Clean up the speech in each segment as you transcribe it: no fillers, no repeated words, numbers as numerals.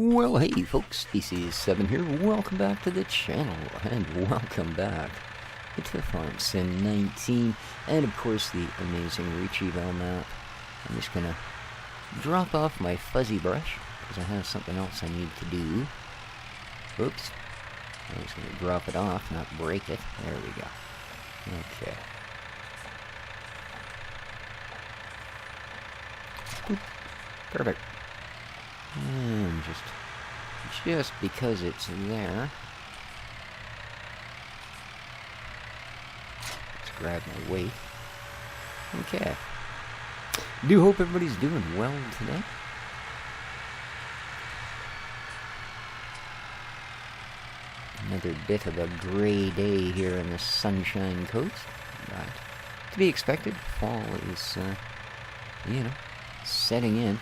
Well, hey folks, this is Seven here. Welcome back to the channel, and welcome back to FS19, and of course the amazing Ricciville map. I'm just gonna drop off my fuzzy brush, because I have something else I need to do. Oops. I was gonna drop it off, not break it. There we go. Okay. Boop. Perfect. And just because it's there, let's grab my weight. Okay. Do hope everybody's doing well today. Another bit of a gray day here in the Sunshine Coast, but to be expected. Fall is, setting in.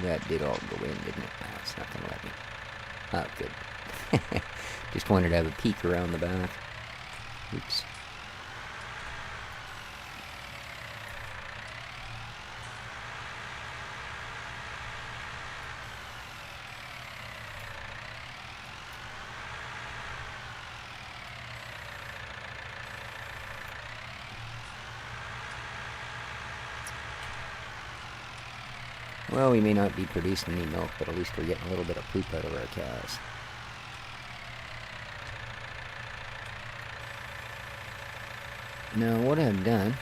That did all go in, didn't it? No, it's not going to let me. Oh, good. Just wanted to have a peek around the back. Oops. Well, we may not be producing any milk, but at least we're getting a little bit of poop out of our cows. Now, what I've done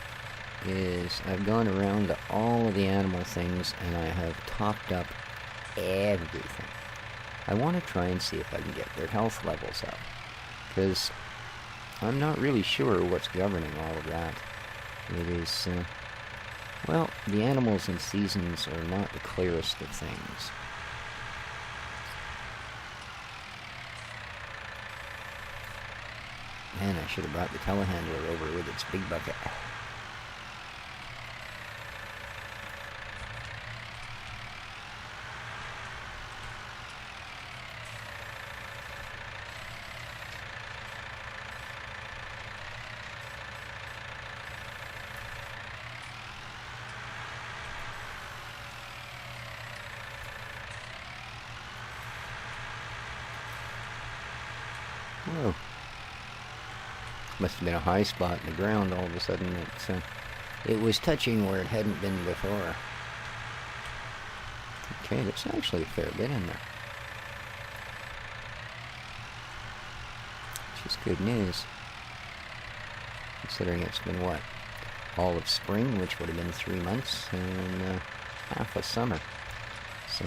is I've gone around to all of the animal things and I have topped up everything. I want to try and see if I can get their health levels up, because I'm not really sure what's governing all of that. It is, well, the animals and seasons are not the clearest of things. Man, I should have brought the telehandler over with its big bucket. Whoa. Must have been a high spot in the ground all of a sudden. It was touching where it hadn't been before. Okay, there's actually a fair bit in there. Which is good news. Considering it's been, what, all of spring, which would have been 3 months, and half a summer. So,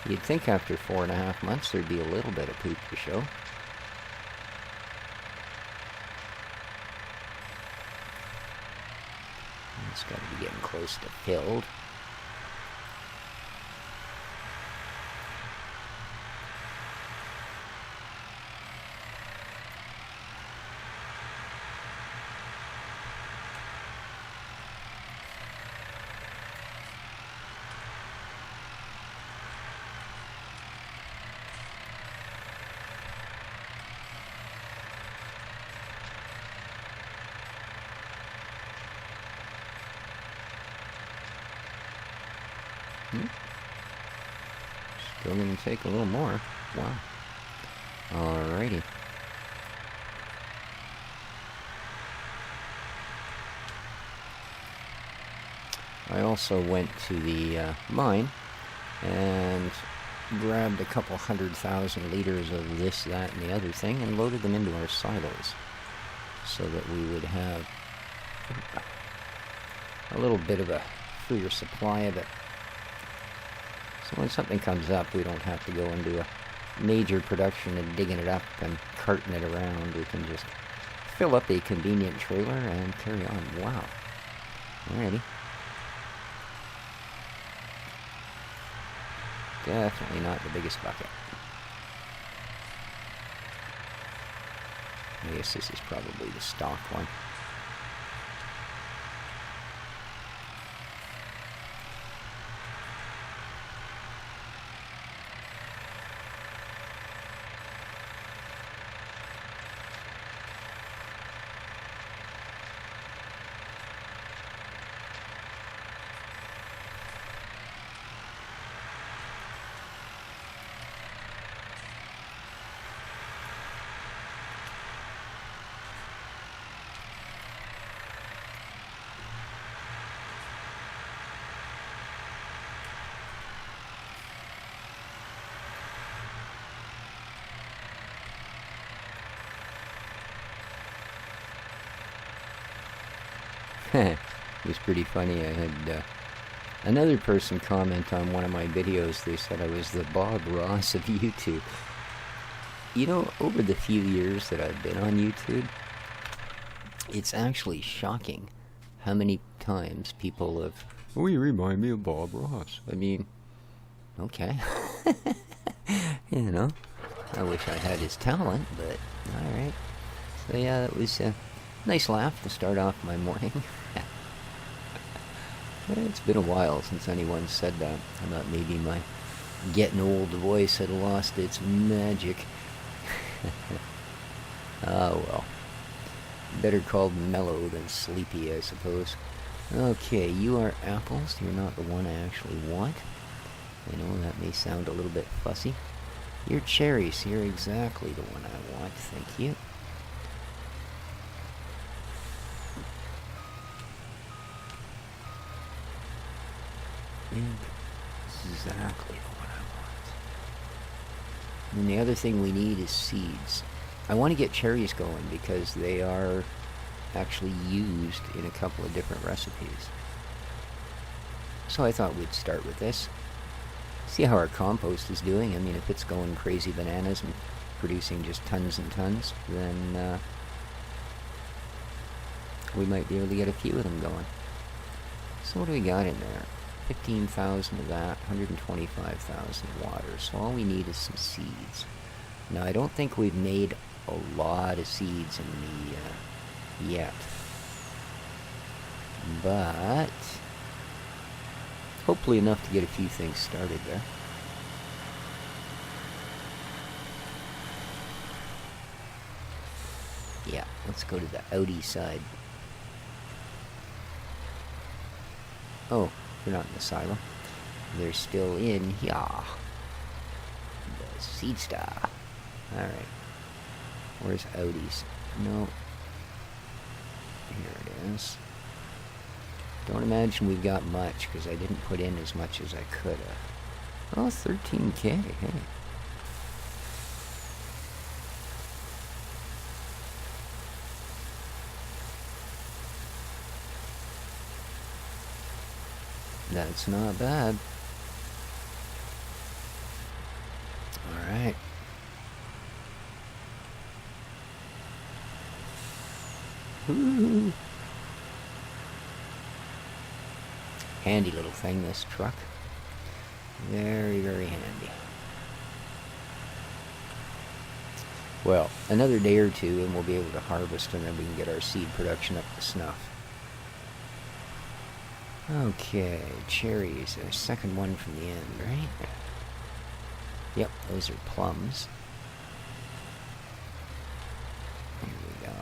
you'd think after 4.5 months there'd be a little bit of poop to show. It's got to be getting close to filled. Still going to take a little more. Wow. Alrighty. I also went to the mine and grabbed a couple 100,000 liters of this, that, and the other thing and loaded them into our silos so that we would have a little bit of a freer supply of it. So when something comes up, we don't have to go into a major production of digging it up and carting it around. We can just fill up a convenient trailer and carry on. Wow. Alrighty. Definitely not the biggest bucket. I guess this is probably the stock one. It was pretty funny. I had another person comment on one of my videos. They said I was the Bob Ross of YouTube. You know, over the few years that I've been on YouTube, it's actually shocking how many times people have, oh, you remind me of Bob Ross. I mean, okay. You know, I wish I had his talent, but alright. So yeah, that was a nice laugh to start off my morning. It's been a while since anyone said that. I thought maybe my getting old voice had lost its magic. Oh well. Better called mellow than sleepy, I suppose. Okay, you are apples. You're not the one I actually want. I know that may sound a little bit fussy. You're cherries. You're exactly the one I want. Thank you. Exactly the one I want. And the other thing we need is seeds. I want to get cherries going because they are actually used in a couple of different recipes. So I thought we'd start with this. See how our compost is doing. I mean, if it's going crazy bananas and producing just tons and tons, then we might be able to get a few of them going. So what do we got in there? 15,000 of that, 125,000 water. So all we need is some seeds. Now I don't think we've made a lot of seeds in the yet, but hopefully enough to get a few things started there. Yeah, let's go to the outie side. Oh, they're not in the silo. They're still in here. The seed star. Alright. Where's outies? No. Here it is. Don't imagine we've got much, because I didn't put in as much as I could have. Oh, 13K. Hey. That's not bad. Alright. Ooh. Handy little thing, this truck. Very, very handy. Well, another day or two and we'll be able to harvest, and then we can get our seed production up to snuff. Okay, cherries. A second one from the end, right? Yep, those are plums. Here we go.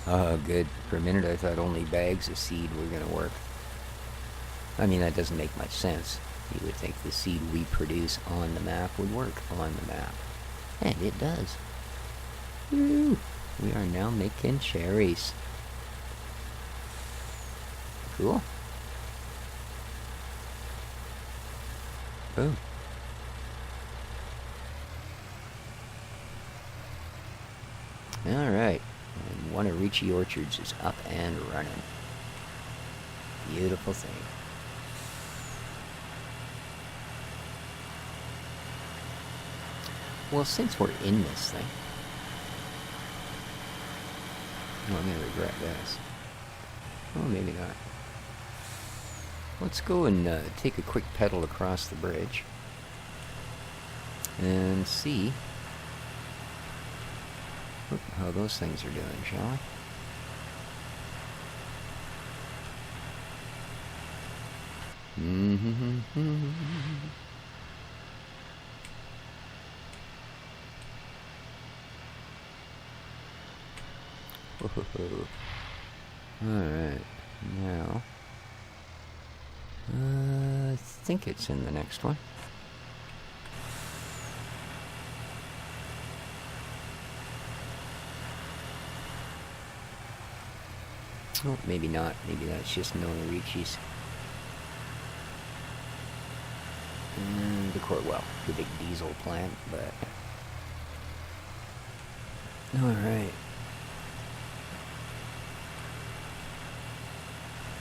Oh, good. For a minute I thought only bags of seed were going to work. I mean, that doesn't make much sense. You would think the seed we produce on the map would work on the map. And it does. Woo! We are now making cherries. Cool. Boom. Alright. And one of Ricci Orchards is up and running. Beautiful thing. Well, since we're in this thing... Oh, I'm going to regret this. Oh, maybe not. Let's go and take a quick pedal across the bridge. And see how those things are doing, shall we? Mm-hmm. Alright, now I think it's in the next one. Oh, maybe not. Maybe that's just Nona Ricci's. well, the big diesel plant, but... Alright.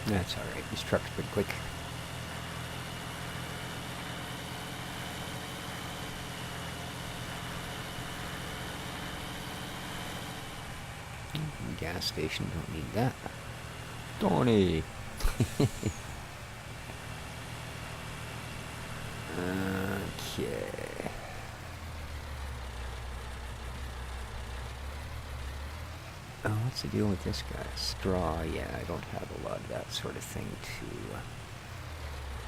That's alright, this truck's pretty quick. Gas station, don't need that. Tony! Okay. Oh, what's the deal with this guy? Straw, yeah, I don't have a lot of that sort of thing to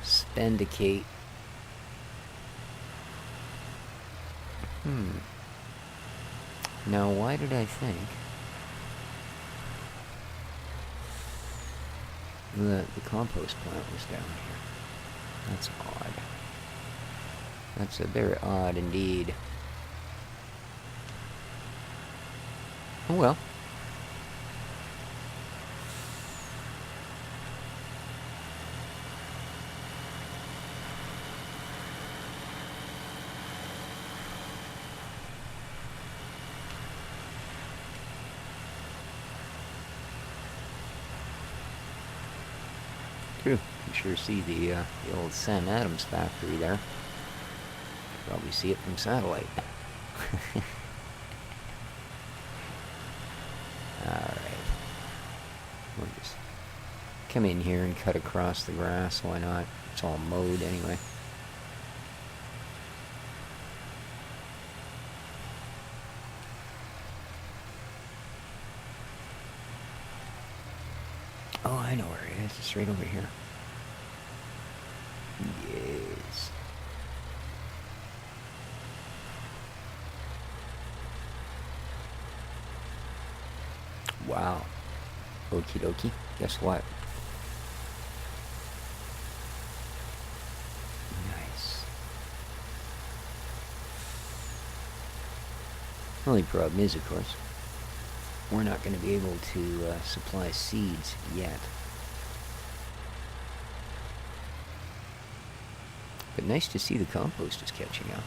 spendicate. Now, why did I think that the compost plant was down here? That's odd. That's a very odd indeed. Oh well. True. You sure see the old Sam Adams factory there. Probably see it from satellite. Alright. We'll just come in here and cut across the grass. Why not? It's all mowed anyway. Oh, I know where it is. It's right over here. Yes. Wow. Okie dokie. Guess what? Nice. Only problem is, of course, we're not going to be able to supply seeds yet. But nice to see the compost is catching up.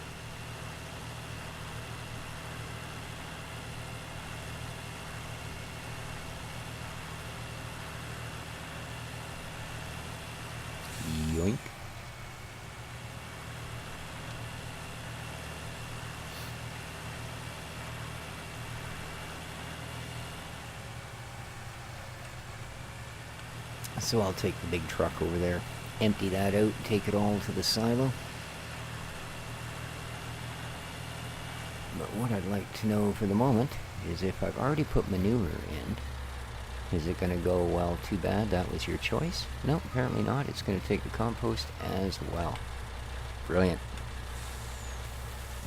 Yoink. So I'll take the big truck over there, empty that out, take it all to the silo. But what I'd like to know for the moment is if I've already put manure in, is it going to go, well, too bad, that was your choice? No, apparently not. It's going to take the compost as well. Brilliant.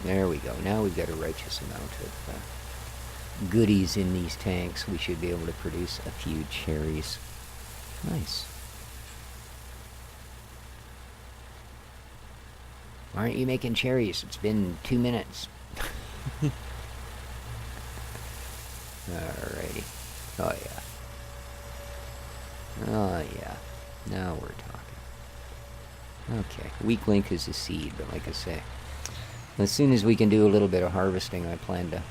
There we go. Now we've got a righteous amount of goodies in these tanks. We should be able to produce a few cherries. Nice. Why aren't you making cherries? It's been 2 minutes. Alrighty. Oh yeah. Oh yeah. Now we're talking. Okay. Weak link is a seed, but like I say, as soon as we can do a little bit of harvesting, I plan to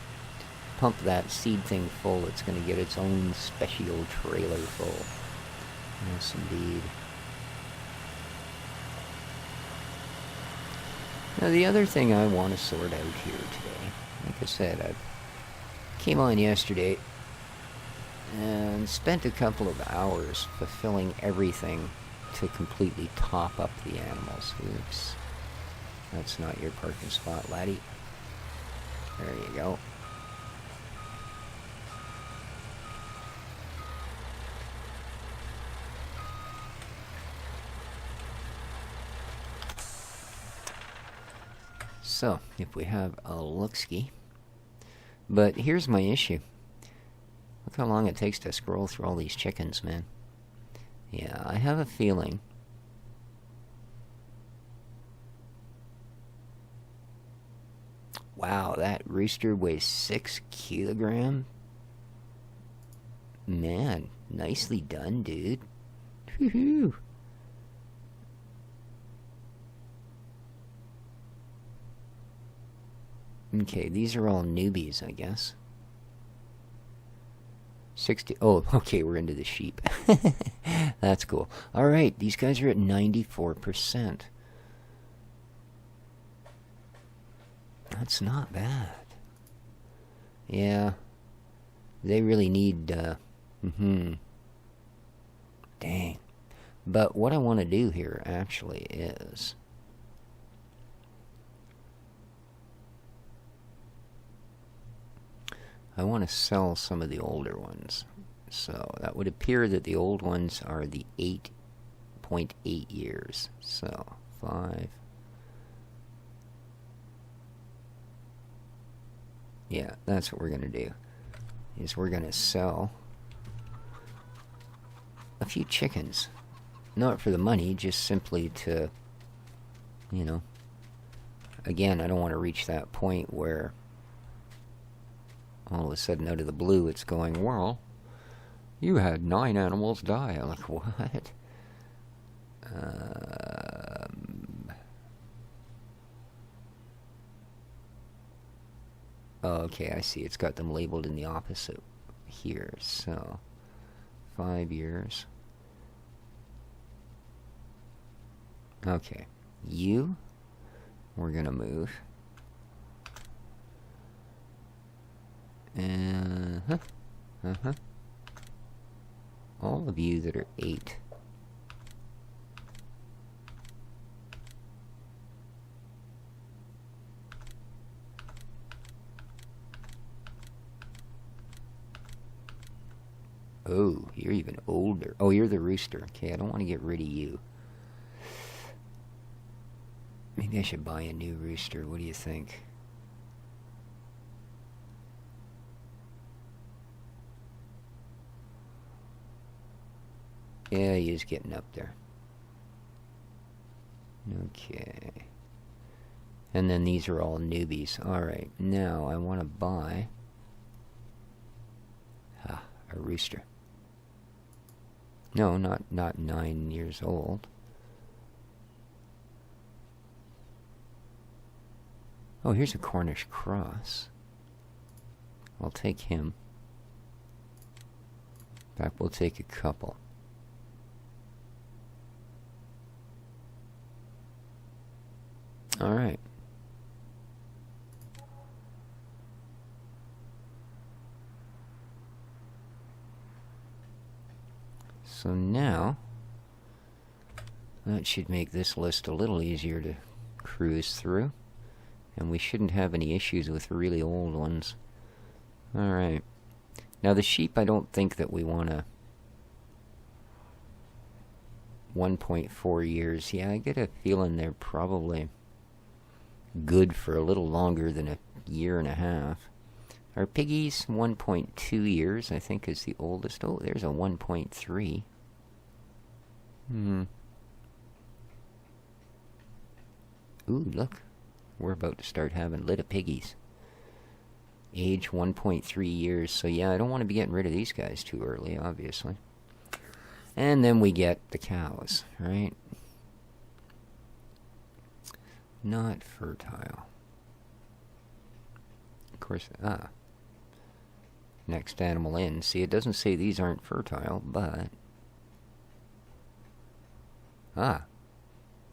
pump that seed thing full. It's going to get its own special trailer full. Yes, indeed. Now, the other thing I want to sort out here today, like I said, I came on yesterday and spent a couple of hours fulfilling everything to completely top up the animals. Oops. That's not your parking spot, laddie. There you go. So, if we have a look-ski. But here's my issue. Look how long it takes to scroll through all these chickens, man. Yeah, I have a feeling. Wow, that rooster weighs 6 kilograms? Man, nicely done, dude. Woohoo! Okay, these are all newbies, I guess. 60. Oh, okay, we're into the sheep. That's cool. All right, these guys are at 94%. That's not bad. Yeah. They really need, Dang. But what I want to do here, actually, is... I want to sell some of the older ones. So that would appear that the old ones are the 8.8 years. So 5. Yeah, that's what we're going to do. Is we're going to sell a few chickens. Not for the money, just simply to, you know. Again, I don't want to reach that point where all of a sudden, out of the blue, it's going, well, you had 9 animals die. I'm like, what? Oh, okay, I see. It's got them labeled in the opposite here. So, 5 years. Okay. You, we're going to move. All of you that are 8. Oh, you're even older. Oh, you're the rooster. Okay, I don't want to get rid of you. Maybe I should buy a new rooster. What do you think? Yeah, he is getting up there. Okay. And then these are all newbies. Alright, now I want to buy a rooster. No, not 9 years old. Oh, here's a Cornish cross. I'll take him. In fact, we'll take a couple. Alright. So now, that should make this list a little easier to cruise through. And we shouldn't have any issues with really old ones. Alright. Now the sheep, I don't think that we want to... 1.4 years. Yeah, I get a feeling they're probably good for a little longer than a year and a half. Our piggies, 1.2 years, I think, is the oldest. Oh, there's a 1.3. Ooh, look. We're about to start having litter piggies. Age 1.3 years. So yeah, I don't want to be getting rid of these guys too early, obviously. And then we get the cows, right? Not fertile. Of course, next animal in. See, it doesn't say these aren't fertile, but...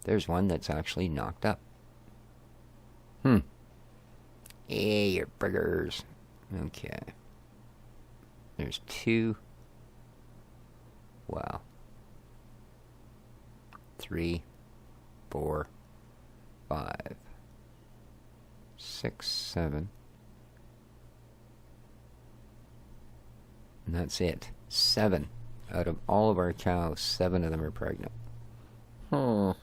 there's one that's actually knocked up. Hey, you're burgers. Okay. There's 2. Wow. 3, 4, 5, 6, 7. And that's it. 7. Out of all of our cows, 7 of them are pregnant. But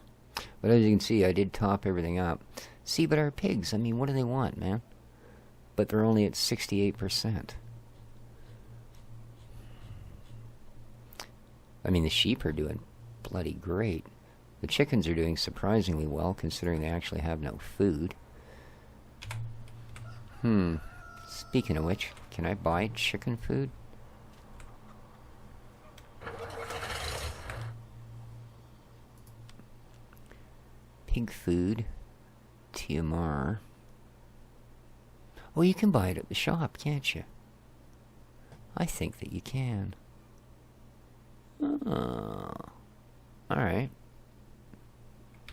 as you can see, I did top everything up. See, but our pigs, I mean, what do they want, man? But they're only at 68%. I mean, the sheep are doing bloody great. The chickens are doing surprisingly well, considering they actually have no food. Speaking of which, can I buy chicken food? Pig food. TMR. Oh, you can buy it at the shop, can't you? I think that you can. Oh. Alright.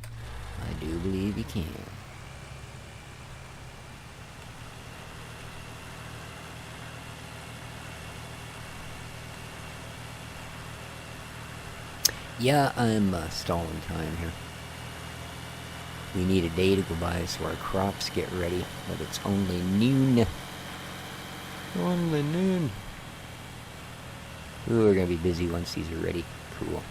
I do believe you can. Yeah, I'm stalling time here. We need a day to go by so our crops get ready, but it's only noon. Only noon. Ooh, we're gonna be busy once these are ready. Cool.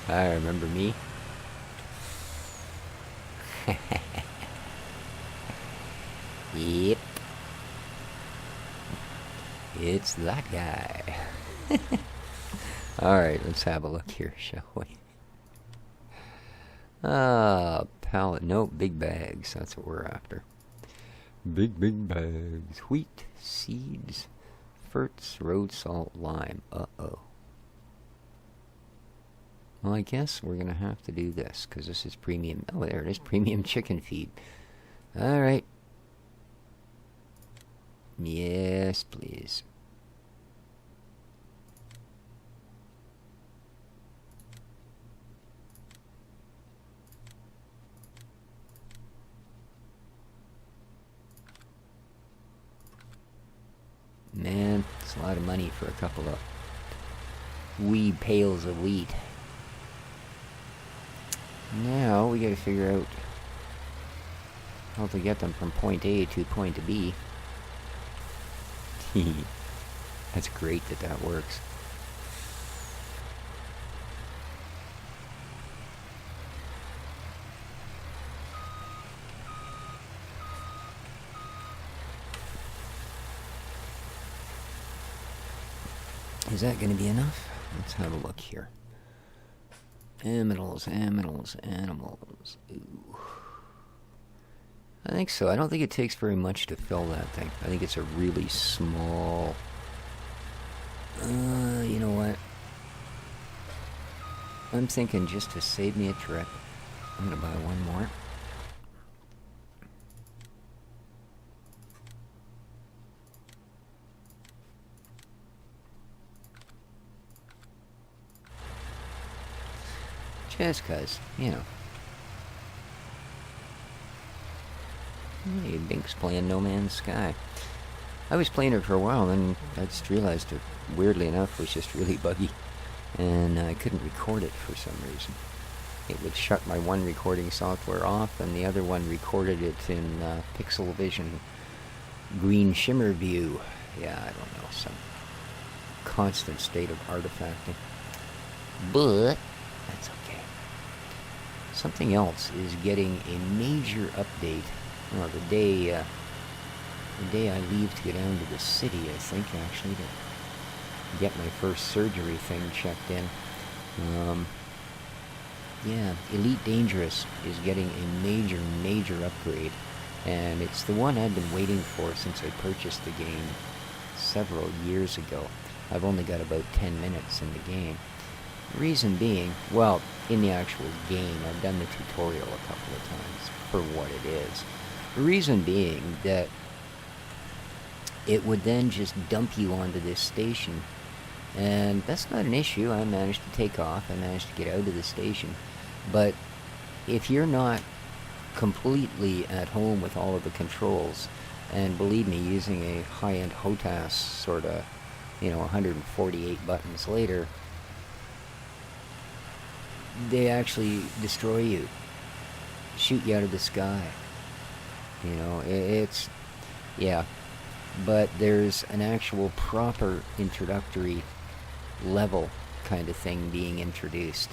I remember me. Yep. It's that guy. Alright, let's have a look here, shall we? Pallet. Nope, big bags. That's what we're after. Big bags. Wheat, seeds, ferts, road salt, lime. Uh-oh. Well, I guess we're going to have to do this, because this is premium. Oh, there it is, premium chicken feed. Alright. Yes, please. Man, it's a lot of money for a couple of wee pails of wheat. Now we gotta figure out how to get them from point A to point B. That's great that that works. Is that going to be enough? Let's have a look here. Aminals. Ooh. I think so. I don't think it takes very much to fill that thing. I think it's a really small... you know what? I'm thinking just to save me a trip, I'm going to buy one more. Just cause, you know. Hey, Bink's playing No Man's Sky. I was playing it for a while, and I just realized it, weirdly enough, was just really buggy. And I couldn't record it for some reason. It would shut my one recording software off, and the other one recorded it in Pixel Vision Green Shimmer View. Yeah, I don't know, some constant state of artifacting. But that's okay. Something else is getting a major update. Well, the day I leave to get down to the city, I think, actually, to get my first surgery thing checked in. Yeah, Elite Dangerous is getting a major upgrade, and it's the one I've been waiting for since I purchased the game several years ago. I've only got about 10 minutes in the game. Reason being, well, in the actual game, I've done the tutorial a couple of times for what it is. The reason being that it would then just dump you onto this station, and that's not an issue. I managed to take off, I managed to get out of the station, but if you're not completely at home with all of the controls, and believe me, using a high-end HOTAS sort of, 148 buttons later, they actually destroy you, shoot you out of the sky. It's, yeah. But there's an actual proper introductory level kind of thing being introduced,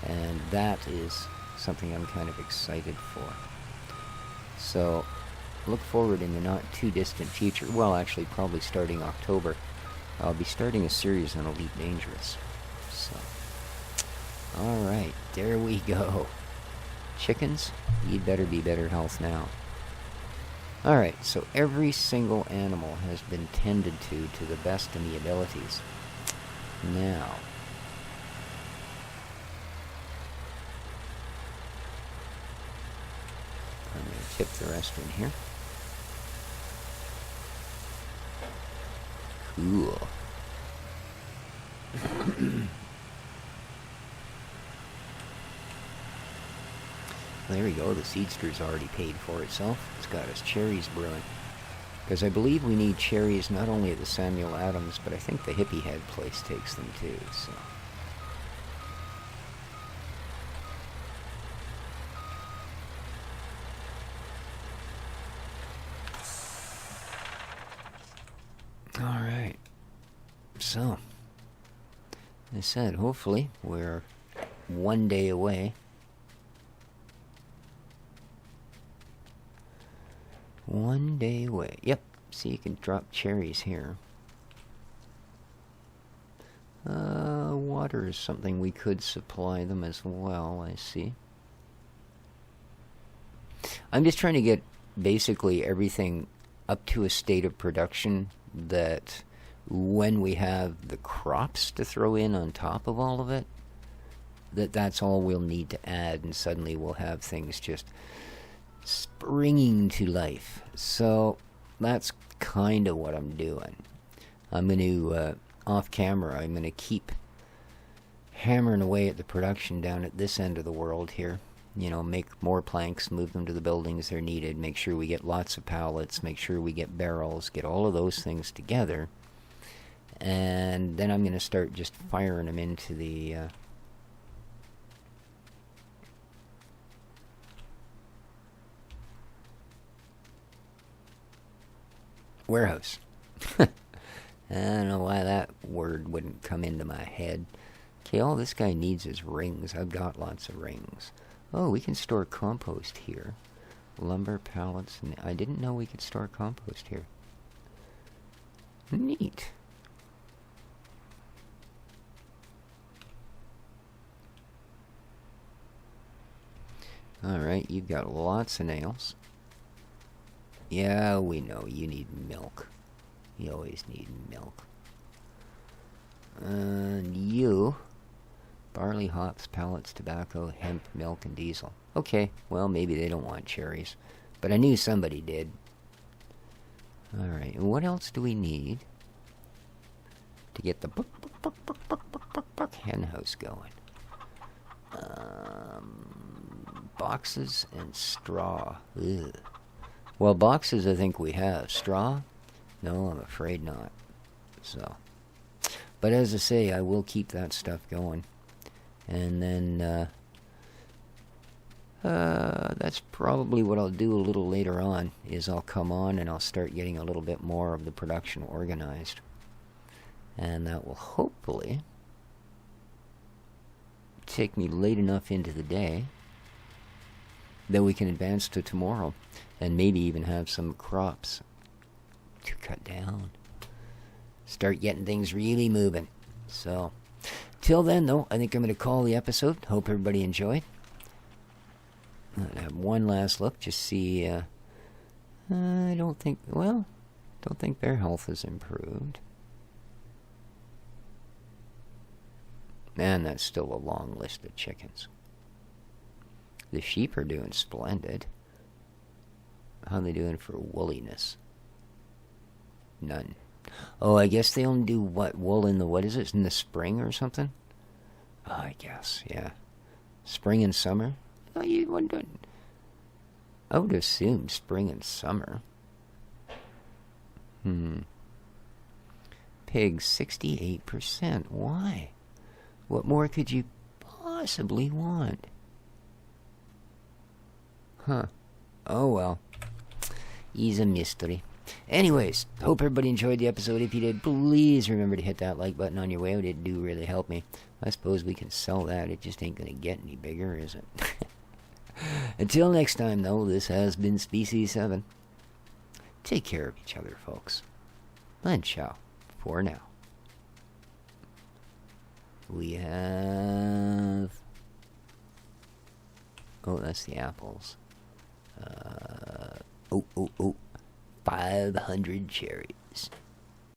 and that is something I'm kind of excited for. So, look forward in the not too distant future, well actually probably starting October, I'll be starting a series on Elite Dangerous. So, alright, there we go. Chickens, you'd better be better health now. Alright, so every single animal has been tended to the best of the abilities. Now, I'm going to tip the rest in here. Cool. There we go, the seedster's already paid for itself. It's got us cherries brewing. Because I believe we need cherries not only at the Samuel Adams, but I think the Hippie Head place takes them too, so. Alright. So, as I said, hopefully we're one day away. One day away. Yep. See, you can drop cherries here. Water is something we could supply them as well, I see. I'm just trying to get basically everything up to a state of production that when we have the crops to throw in on top of all of it, that's all we'll need to add, and suddenly we'll have things just springing to life. So that's kind of what I'm doing. I'm going to, off camera, I'm going to keep hammering away at the production down at this end of the world here. You know, make more planks, move them to the buildings they're needed, make sure we get lots of pallets, make sure we get barrels, get all of those things together. And then I'm going to start just firing them into the warehouse. I don't know why that word wouldn't come into my head. Okay, all this guy needs is rings. I've got lots of rings. Oh, we can store compost here. Lumber, pallets, and I didn't know we could store compost here. Neat. Alright, you've got lots of nails. Yeah, we know you need milk. You always need milk. And you... barley, hops, pallets, tobacco, hemp, milk, and diesel. Okay, well, maybe they don't want cherries. But I knew somebody did. Alright, and what else do we need to get the hen house going? Boxes and straw. Ugh. Well, boxes I think we have. Straw? No, I'm afraid not. So. But as I say, I will keep that stuff going. And then, that's probably what I'll do a little later on, is I'll come on and I'll start getting a little bit more of the production organized. And that will hopefully take me late enough into the day that we can advance to tomorrow and maybe even have some crops to cut down. Start getting things really moving. So, till then, though, I think I'm going to call the episode. Hope everybody enjoyed. I'm going to have one last look, just see, I don't think their health has improved. Man, that's still a long list of chickens. The sheep are doing splendid. How are they doing for woolliness? None. Oh, I guess they only do what? Wool in the, what is it, in the spring or something? Oh, I guess, yeah. Spring and summer? Oh, you wouldn't. I would assume spring and summer. Pigs, 68%. Why? What more could you possibly want? Huh. Oh, well. He's a mystery. Anyways, hope everybody enjoyed the episode. If you did, please remember to hit that like button on your way out. It do really help me. I suppose we can sell that. It just ain't going to get any bigger, is it? Until next time, though, this has been Species 7. Take care of each other, folks. And ciao for now. We have... Oh, that's the apples. 500 cherries.